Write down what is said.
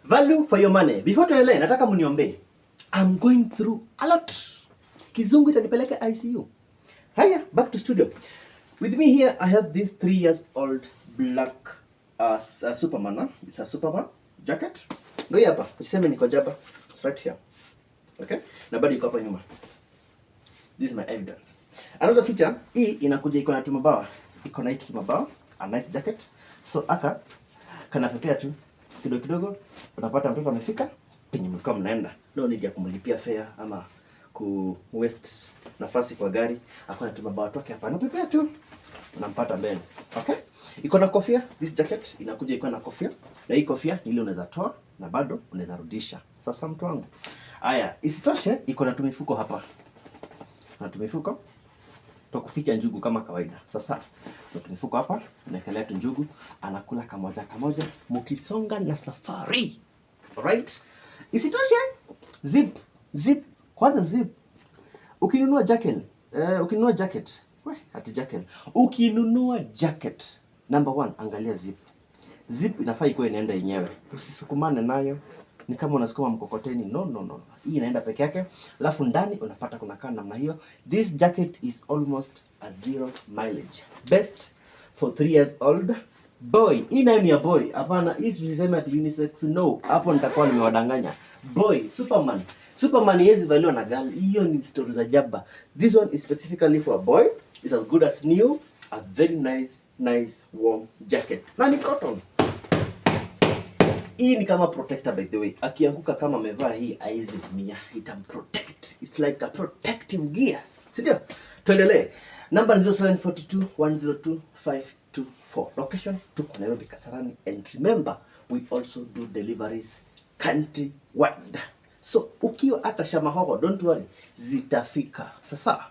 Value for your money. Before tuendelee, nataka mniombe. I'm going through a lot. Kizungu itanipeleka ICU. Haya, back to studio. With me here, I have this 3 years old black Superman. Huh? It's a Superman jacket. Ndio hapa. Usiseme niko jaba. It's right here. Okay? Na bado iko hapa nyuma. This is my evidence. Another feature, hii inakuja iko na tumabawa. Iko na tumabawa, a nice jacket. So aka kanapokea tu kidogo kidogo, utapata mtoto amefika penye mlikuwa mnaenda. No need ya kumlipia fare ama ku waste nafasi kwa gari. Hakuna tumabawa toke hapa. Anapepea tu unampata mbele. Okay? Iko na kofia. This jacket inakuja iko na kofia. Na hii kofia ile unaweza toa na bado unaweza rudisha. Sasa mtu wangu. Haya, isitoshe iko na tumifuko hapa. Na tumifuko tukuficha njugu kama kawaida. Sasa tumifuko hapa, unaekelea tu njugu, anakula kamoja kamoja mkisonga na safari. Alright? Isitoshe zip kwanza zip. Ukinunua jacket, ukinunua jacket, number 1 angalia zip. Zip inafaa ikuwe inaenda yenyewe. Usisukumane nayo. Ni kama unasukuma mkokoteni. No. Hii inaenda peke yake. Alafu ndani unapata kunakaa namna hiyo. This jacket is almost a 0 mileage. Best for 3 years old boy. Hii nayo ni ya boy. Hapana, hii tusiseme ati unisex. No, hapo nitakuwa nimewadanganya. Boy, Superman. Superman haiwezi valiwa na girl. Hiyo ni story za jaba. This one is specifically for a boy. It's as good as new. A very nice warm jacket. Na ni cotton. Hii ni kama protector by the way. Akianguka kama amevaa hii haiwezi kumia. Itamprotect. It's like a protective gear. Sindio? Tuendelee. Number 0742 102 524. Location tuko Nairobi Kasarani. And remember, we also do deliveries countrywide. So ukiwa hata Shamahoho, don't worry, zitafika. Sasa